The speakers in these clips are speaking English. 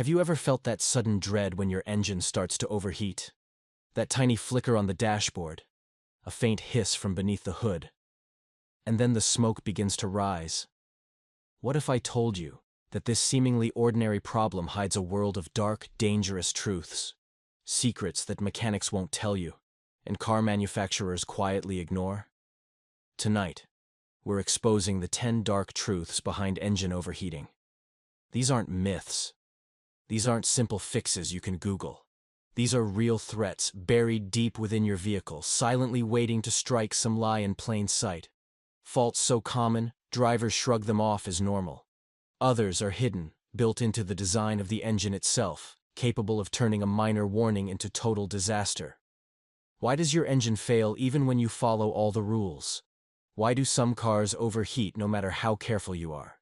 Have you ever felt that sudden dread when your engine starts to overheat? That tiny flicker on the dashboard, a faint hiss from beneath the hood, and then the smoke begins to rise. What if I told you that this seemingly ordinary problem hides a world of dark, dangerous truths, secrets that mechanics won't tell you, and car manufacturers quietly ignore? Tonight, we're exposing the 10 dark truths behind engine overheating. These aren't myths. These aren't simple fixes you can Google. These are real threats buried deep within your vehicle, silently waiting to strike some lie in plain sight. Faults so common, drivers shrug them off as normal. Others are hidden, built into the design of the engine itself, capable of turning a minor warning into total disaster. Why does your engine fail even when you follow all the rules? Why do some cars overheat no matter how careful you are?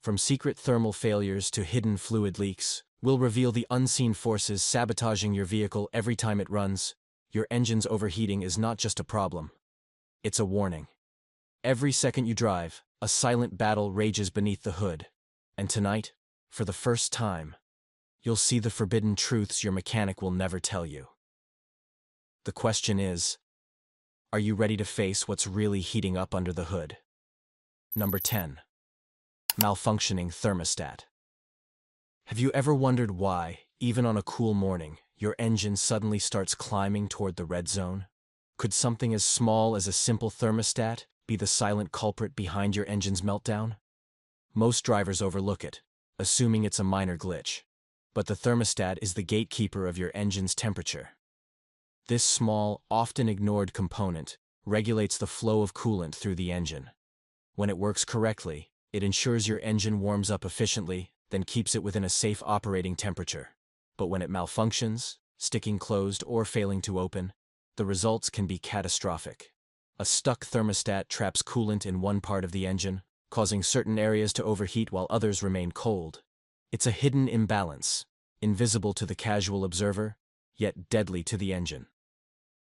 From secret thermal failures to hidden fluid leaks, we'll reveal the unseen forces sabotaging your vehicle every time it runs. Your engine's overheating is not just a problem. It's a warning. Every second you drive, a silent battle rages beneath the hood. And tonight, for the first time, you'll see the forbidden truths your mechanic will never tell you. The question is, are you ready to face what's really heating up under the hood? Number 10. Malfunctioning thermostat. Have you ever wondered why, even on a cool morning, your engine suddenly starts climbing toward the red zone? Could something as small as a simple thermostat be the silent culprit behind your engine's meltdown? Most drivers overlook it, assuming it's a minor glitch. But the thermostat is the gatekeeper of your engine's temperature. This small, often ignored component regulates the flow of coolant through the engine. When it works correctly, it ensures your engine warms up efficiently, then keeps it within a safe operating temperature. But when it malfunctions, sticking closed or failing to open, the results can be catastrophic. A stuck thermostat traps coolant in one part of the engine, causing certain areas to overheat while others remain cold. It's a hidden imbalance, invisible to the casual observer, yet deadly to the engine.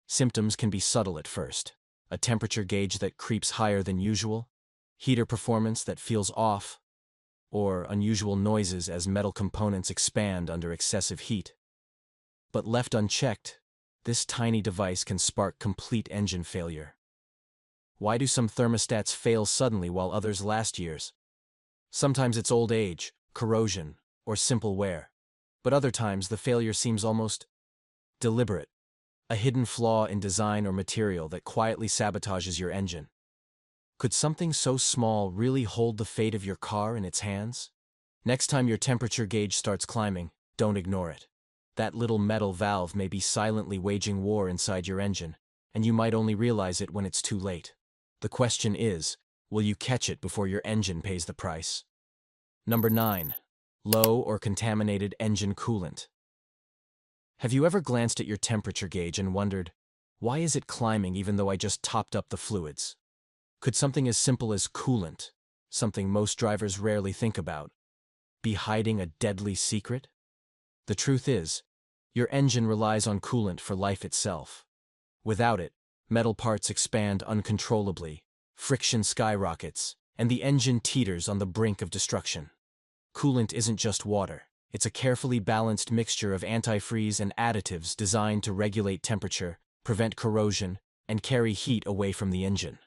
Symptoms can be subtle at first: a temperature gauge that creeps higher than usual, heater performance that feels off, or unusual noises as metal components expand under excessive heat. But left unchecked, this tiny device can spark complete engine failure. Why do some thermostats fail suddenly while others last years? Sometimes it's old age, corrosion, or simple wear. But other times the failure seems almost deliberate, a hidden flaw in design or material that quietly sabotages your engine. Could something so small really hold the fate of your car in its hands? Next time your temperature gauge starts climbing, don't ignore it. That little metal valve may be silently waging war inside your engine, and you might only realize it when it's too late. The question is, will you catch it before your engine pays the price? Number 9. Low or contaminated engine coolant. Have you ever glanced at your temperature gauge and wondered, why is it climbing even though I just topped up the fluids? Could something as simple as coolant, something most drivers rarely think about, be hiding a deadly secret? The truth is, your engine relies on coolant for life itself. Without it, metal parts expand uncontrollably, friction skyrockets, and the engine teeters on the brink of destruction. Coolant isn't just water. It's a carefully balanced mixture of antifreeze and additives designed to regulate temperature, prevent corrosion, and carry heat away from the engine.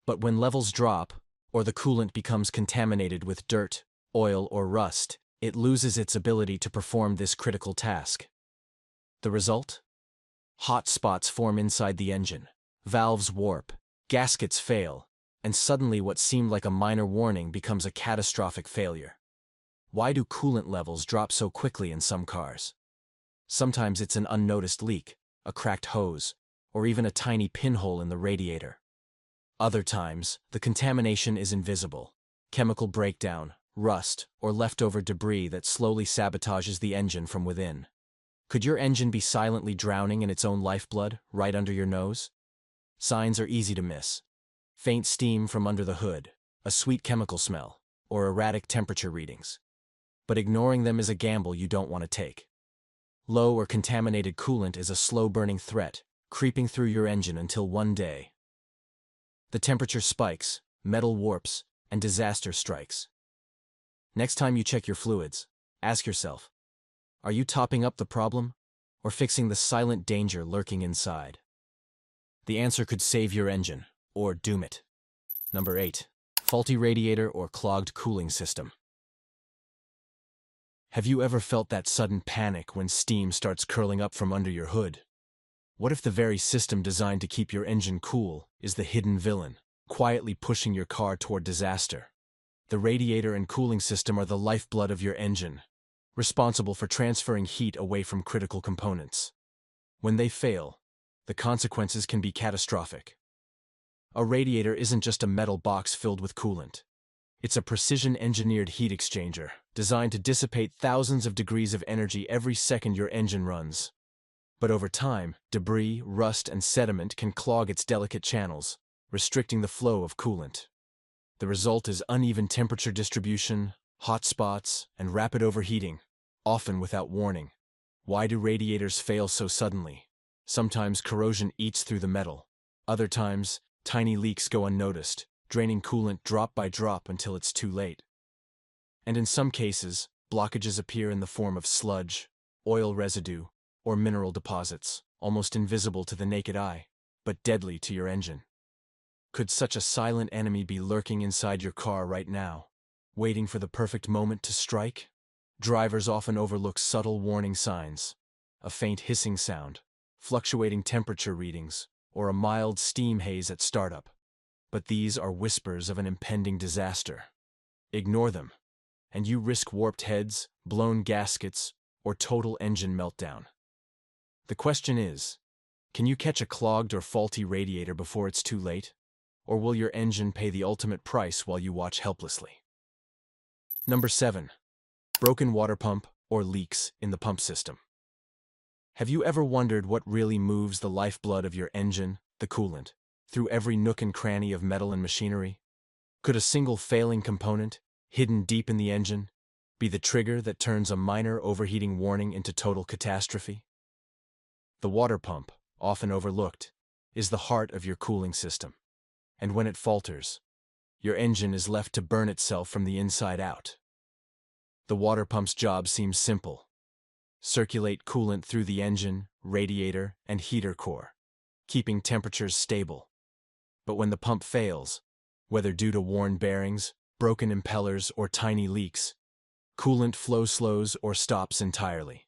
But when levels drop, or the coolant becomes contaminated with dirt, oil, or rust, it loses its ability to perform this critical task. The result? Hot spots form inside the engine, valves warp, gaskets fail, and suddenly what seemed like a minor warning becomes a catastrophic failure. Why do coolant levels drop so quickly in some cars? Sometimes it's an unnoticed leak, a cracked hose, or even a tiny pinhole in the radiator. Other times, the contamination is invisible: chemical breakdown, rust, or leftover debris that slowly sabotages the engine from within. Could your engine be silently drowning in its own lifeblood, right under your nose? Signs are easy to miss: faint steam from under the hood, a sweet chemical smell, or erratic temperature readings. But ignoring them is a gamble you don't want to take. Low or contaminated coolant is a slow-burning threat, creeping through your engine until one day the temperature spikes, metal warps, and disaster strikes. Next time you check your fluids, Ask yourself, are you topping up the problem or fixing the silent danger lurking inside? The answer could save your engine or doom it. Number 8. Faulty radiator or clogged cooling system. Have you ever felt that sudden panic when steam starts curling up from under your hood? What if the very system designed to keep your engine cool is the hidden villain, quietly pushing your car toward disaster? The radiator and cooling system are the lifeblood of your engine, responsible for transferring heat away from critical components. When they fail, the consequences can be catastrophic. A radiator isn't just a metal box filled with coolant. It's a precision-engineered heat exchanger designed to dissipate thousands of degrees of energy every second your engine runs. But over time, debris, rust, and sediment can clog its delicate channels, restricting the flow of coolant. The result is uneven temperature distribution, hot spots, and rapid overheating, often without warning. Why do radiators fail so suddenly? Sometimes corrosion eats through the metal. Other times, tiny leaks go unnoticed, draining coolant drop by drop until it's too late. And in some cases, blockages appear in the form of sludge, oil residue, or mineral deposits, almost invisible to the naked eye, but deadly to your engine. Could such a silent enemy be lurking inside your car right now, waiting for the perfect moment to strike? Drivers often overlook subtle warning signs, a faint hissing sound, fluctuating temperature readings, or a mild steam haze at startup. But these are whispers of an impending disaster. Ignore them, and you risk warped heads, blown gaskets, or total engine meltdown. The question is, can you catch a clogged or faulty radiator before it's too late? Or will your engine pay the ultimate price while you watch helplessly? Number 7. Broken water pump or leaks in the pump system. Have you ever wondered what really moves the lifeblood of your engine, the coolant, through every nook and cranny of metal and machinery? Could a single failing component, hidden deep in the engine, be the trigger that turns a minor overheating warning into total catastrophe? The water pump, often overlooked, is the heart of your cooling system. And when it falters, your engine is left to burn itself from the inside out. The water pump's job seems simple. Circulate coolant through the engine, radiator, and heater core, keeping temperatures stable. But when the pump fails, whether due to worn bearings, broken impellers, or tiny leaks, coolant flow slows or stops entirely.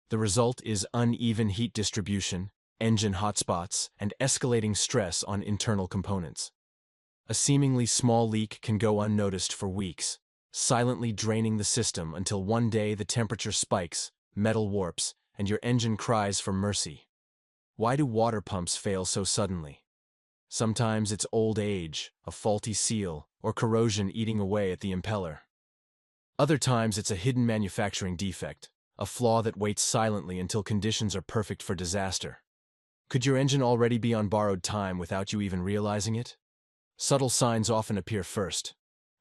The result is uneven heat distribution, engine hotspots, and escalating stress on internal components. A seemingly small leak can go unnoticed for weeks, silently draining the system until one day the temperature spikes, metal warps, and your engine cries for mercy. Why do water pumps fail so suddenly? Sometimes it's old age, a faulty seal, or corrosion eating away at the impeller. Other times it's a hidden manufacturing defect, a flaw that waits silently until conditions are perfect for disaster. Could your engine already be on borrowed time without you even realizing it? Subtle signs often appear first.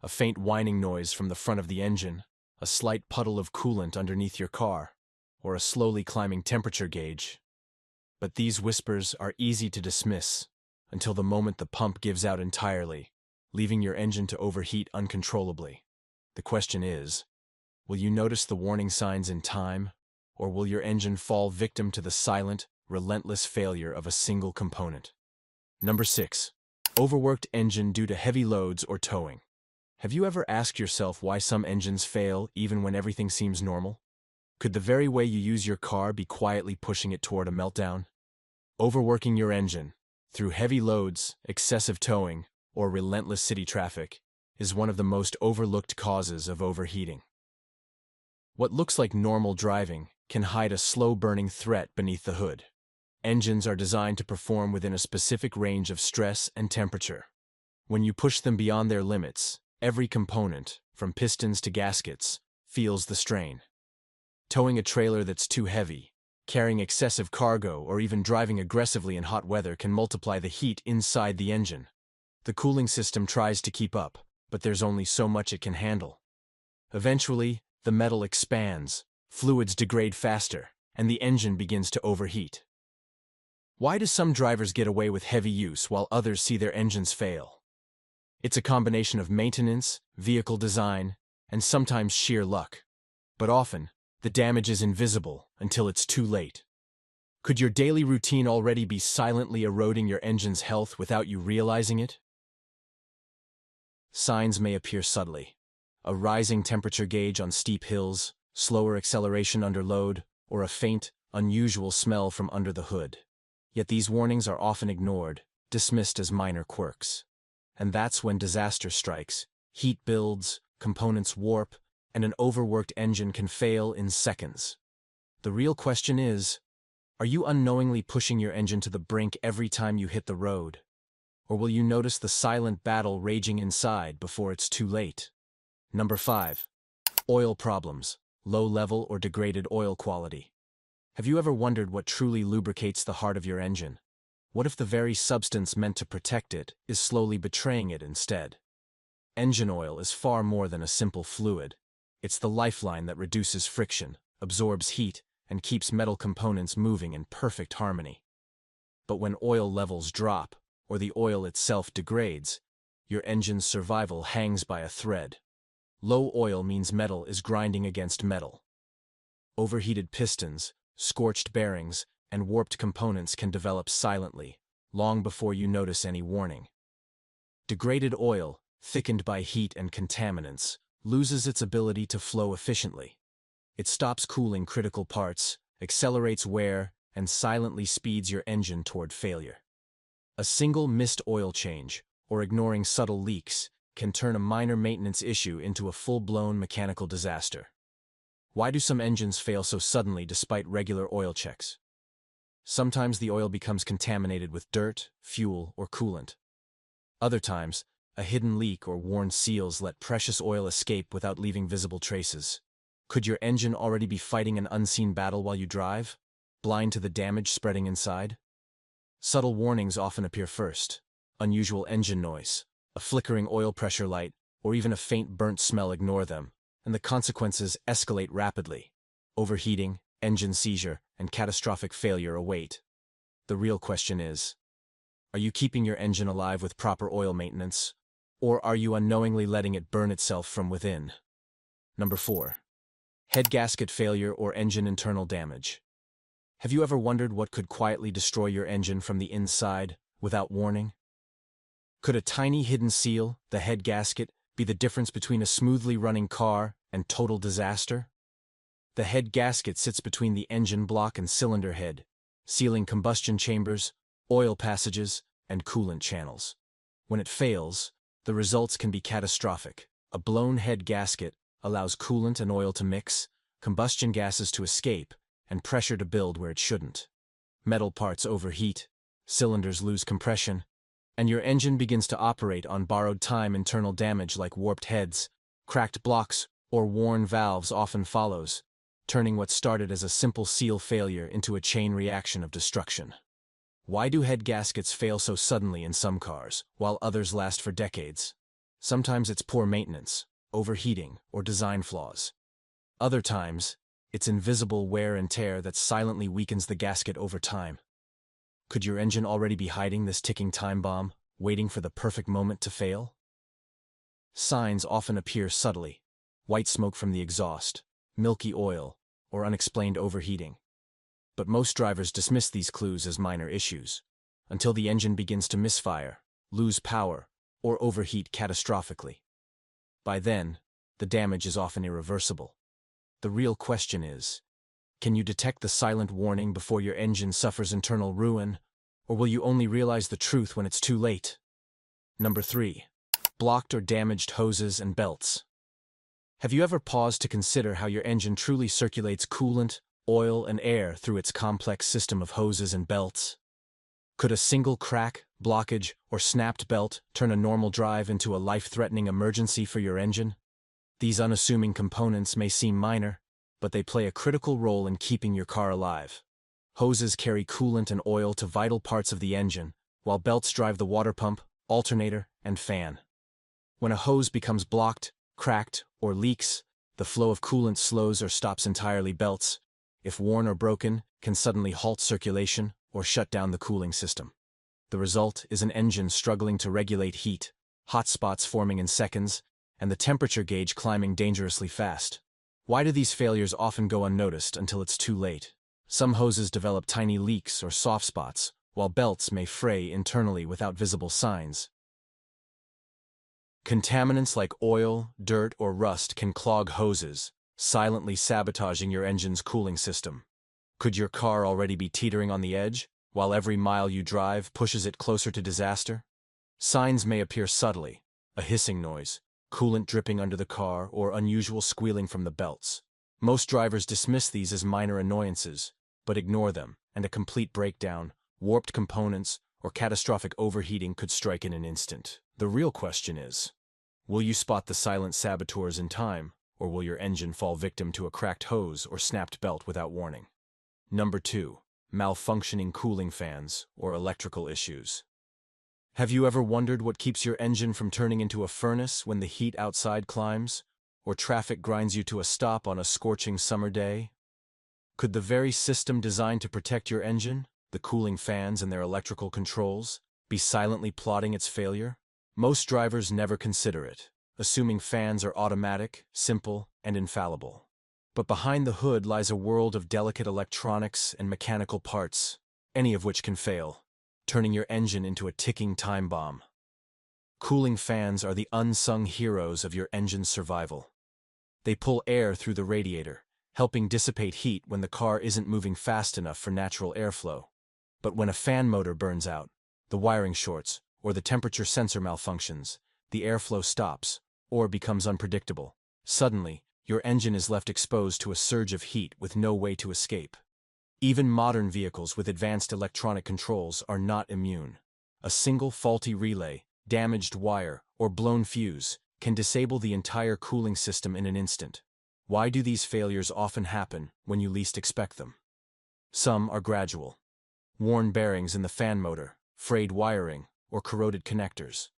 A faint whining noise from the front of the engine, a slight puddle of coolant underneath your car, or a slowly climbing temperature gauge. But these whispers are easy to dismiss until the moment the pump gives out entirely, leaving your engine to overheat uncontrollably. The question is, will you notice the warning signs in time, or will your engine fall victim to the silent, relentless failure of a single component? Number 6. Overworked engine due to heavy loads or towing. Have you ever asked yourself why some engines fail even when everything seems normal? Could the very way you use your car be quietly pushing it toward a meltdown? Overworking your engine, through heavy loads, excessive towing, or relentless city traffic, is one of the most overlooked causes of overheating. What looks like normal driving can hide a slow-burning threat beneath the hood. Engines are designed to perform within a specific range of stress and temperature. When you push them beyond their limits, every component, from pistons to gaskets, feels the strain. Towing a trailer that's too heavy, carrying excessive cargo, or even driving aggressively in hot weather can multiply the heat inside the engine. The cooling system tries to keep up, but there's only so much it can handle. Eventually, the metal expands, fluids degrade faster, and the engine begins to overheat. Why do some drivers get away with heavy use while others see their engines fail? It's a combination of maintenance, vehicle design, and sometimes sheer luck. But often, the damage is invisible until it's too late. Could your daily routine already be silently eroding your engine's health without you realizing it? Signs may appear subtly. A rising temperature gauge on steep hills, slower acceleration under load, or a faint, unusual smell from under the hood. Yet these warnings are often ignored, dismissed as minor quirks. And that's when disaster strikes. Heat builds, components warp, and an overworked engine can fail in seconds. The real question is, are you unknowingly pushing your engine to the brink every time you hit the road? Or will you notice the silent battle raging inside before it's too late? Number 5. Oil problems, low level or degraded oil quality. Have you ever wondered what truly lubricates the heart of your engine? What if the very substance meant to protect it is slowly betraying it instead? Engine oil is far more than a simple fluid. It's the lifeline that reduces friction, absorbs heat, and keeps metal components moving in perfect harmony. But when oil levels drop, or the oil itself degrades, your engine's survival hangs by a thread. Low oil means metal is grinding against metal. Overheated pistons, scorched bearings, and warped components can develop silently, long before you notice any warning. Degraded oil, thickened by heat and contaminants, loses its ability to flow efficiently. It stops cooling critical parts, accelerates wear, and silently speeds your engine toward failure. A single missed oil change, or ignoring subtle leaks, can turn a minor maintenance issue into a full-blown mechanical disaster. Why do some engines fail so suddenly despite regular oil checks? Sometimes the oil becomes contaminated with dirt, fuel, or coolant. Other times, a hidden leak or worn seals let precious oil escape without leaving visible traces. Could your engine already be fighting an unseen battle while you drive, blind to the damage spreading inside? Subtle warnings often appear first. Unusual engine noise, a flickering oil pressure light, or even a faint burnt smell ignore them, and the consequences escalate rapidly. Overheating, engine seizure, and catastrophic failure await. The real question is, are you keeping your engine alive with proper oil maintenance, or are you unknowingly letting it burn itself from within? Number 4. Head gasket failure or engine internal damage. Have you ever wondered what could quietly destroy your engine from the inside, without warning? Could a tiny hidden seal, the head gasket, be the difference between a smoothly running car and total disaster? The head gasket sits between the engine block and cylinder head, sealing combustion chambers, oil passages, and coolant channels. When it fails, the results can be catastrophic. A blown head gasket allows coolant and oil to mix, combustion gases to escape, and pressure to build where it shouldn't. Metal parts overheat, cylinders lose compression, and your engine begins to operate on borrowed time. Internal damage like warped heads, cracked blocks, or worn valves often follows, turning what started as a simple seal failure into a chain reaction of destruction. Why do head gaskets fail so suddenly in some cars, while others last for decades? Sometimes it's poor maintenance, overheating, or design flaws. Other times, it's invisible wear and tear that silently weakens the gasket over time. Could your engine already be hiding this ticking time bomb, waiting for the perfect moment to fail? Signs often appear subtly: white smoke from the exhaust, milky oil, or unexplained overheating. But most drivers dismiss these clues as minor issues, until the engine begins to misfire, lose power, or overheat catastrophically. By then, the damage is often irreversible. The real question is, can you detect the silent warning before your engine suffers internal ruin, or will you only realize the truth when it's too late? Number 3. Blocked or damaged hoses and belts. Have you ever paused to consider how your engine truly circulates coolant, oil, and air through its complex system of hoses and belts? Could a single crack, blockage, or snapped belt turn a normal drive into a life-threatening emergency for your engine? These unassuming components may seem minor, but they play a critical role in keeping your car alive. Hoses carry coolant and oil to vital parts of the engine, while belts drive the water pump, alternator, and fan. When a hose becomes blocked, cracked, or leaks, the flow of coolant slows or stops entirely. Belts, if worn or broken, can suddenly halt circulation or shut down the cooling system. The result is an engine struggling to regulate heat, hot spots forming in seconds, and the temperature gauge climbing dangerously fast. Why do these failures often go unnoticed until it's too late? Some hoses develop tiny leaks or soft spots, while belts may fray internally without visible signs. Contaminants like oil, dirt, or rust can clog hoses, silently sabotaging your engine's cooling system. Could your car already be teetering on the edge, while every mile you drive pushes it closer to disaster? Signs may appear subtly: a hissing noise, coolant dripping under the car, or unusual squealing from the belts. Most drivers dismiss these as minor annoyances, but ignore them, and a complete breakdown, warped components, or catastrophic overheating could strike in an instant. The real question is, will you spot the silent saboteurs in time, or will your engine fall victim to a cracked hose or snapped belt without warning? Number 2. Malfunctioning cooling fans or electrical issues. Have you ever wondered what keeps your engine from turning into a furnace when the heat outside climbs, or traffic grinds you to a stop on a scorching summer day? Could the very system designed to protect your engine, the cooling fans and their electrical controls, be silently plotting its failure? Most drivers never consider it, assuming fans are automatic, simple, and infallible. But behind the hood lies a world of delicate electronics and mechanical parts, any of which can fail, turning your engine into a ticking time bomb. Cooling fans are the unsung heroes of your engine's survival. They pull air through the radiator, helping dissipate heat when the car isn't moving fast enough for natural airflow. But when a fan motor burns out, the wiring shorts, or the temperature sensor malfunctions, the airflow stops, or becomes unpredictable. Suddenly, your engine is left exposed to a surge of heat with no way to escape. Even modern vehicles with advanced electronic controls are not immune. A single faulty relay, damaged wire, or blown fuse can disable the entire cooling system in an instant. Why do these failures often happen when you least expect them? Some are gradual. Worn bearings in the fan motor, frayed wiring, or corroded connectors.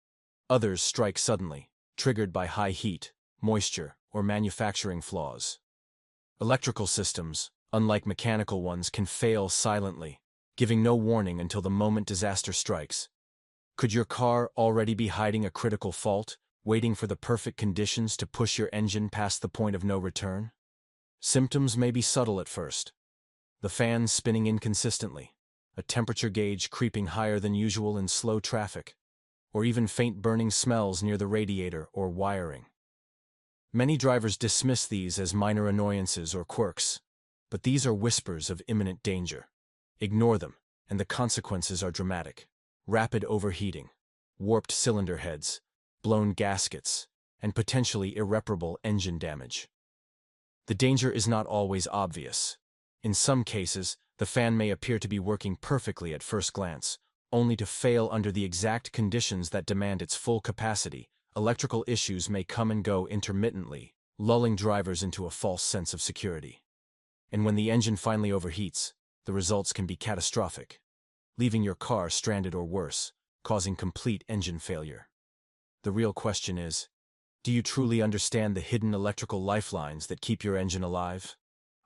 Others strike suddenly, triggered by high heat, moisture, or manufacturing flaws. Electrical systems, unlike mechanical ones, can fail silently, giving no warning until the moment disaster strikes. Could your car already be hiding a critical fault, waiting for the perfect conditions to push your engine past the point of no return? Symptoms may be subtle at first. The fan spinning inconsistently, a temperature gauge creeping higher than usual in slow traffic, or even faint burning smells near the radiator or wiring. Many drivers dismiss these as minor annoyances or quirks, but these are whispers of imminent danger. Ignore them, and the consequences are dramatic. Rapid overheating, warped cylinder heads, blown gaskets, and potentially irreparable engine damage. The danger is not always obvious. In some cases, the fan may appear to be working perfectly at first glance, only to fail under the exact conditions that demand its full capacity. Electrical issues may come and go intermittently, lulling drivers into a false sense of security. And when the engine finally overheats, the results can be catastrophic, leaving your car stranded or worse, causing complete engine failure. The real question is, do you truly understand the hidden electrical lifelines that keep your engine alive?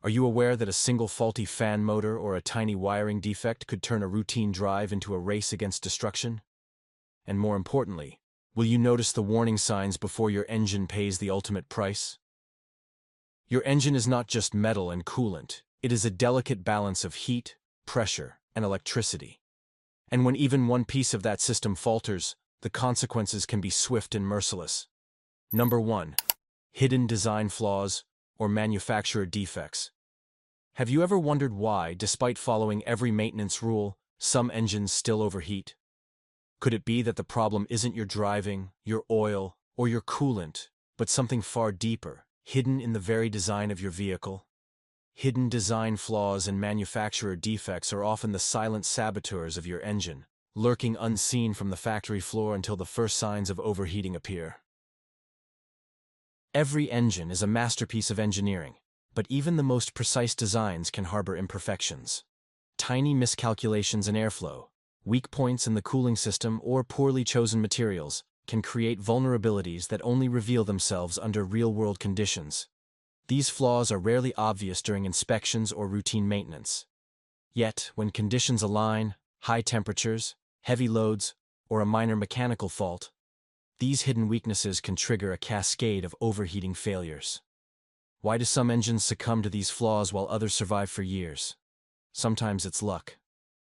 Are you aware that a single faulty fan motor or a tiny wiring defect could turn a routine drive into a race against destruction? And more importantly, will you notice the warning signs before your engine pays the ultimate price? Your engine is not just metal and coolant, it is a delicate balance of heat, pressure, and electricity. And when even one piece of that system falters, the consequences can be swift and merciless. Number 1. Hidden design flaws or manufacturer defects. Have you ever wondered why, despite following every maintenance rule, some engines still overheat? Could it be that the problem isn't your driving, your oil, or your coolant, but something far deeper, hidden in the very design of your vehicle? Hidden design flaws and manufacturer defects are often the silent saboteurs of your engine, lurking unseen from the factory floor until the first signs of overheating appear. Every engine is a masterpiece of engineering, but even the most precise designs can harbor imperfections. Tiny miscalculations in airflow, weak points in the cooling system, or poorly chosen materials can create vulnerabilities that only reveal themselves under real-world conditions. These flaws are rarely obvious during inspections or routine maintenance. Yet, when conditions align, high temperatures, heavy loads, or a minor mechanical fault, these hidden weaknesses can trigger a cascade of overheating failures. Why do some engines succumb to these flaws while others survive for years? Sometimes it's luck.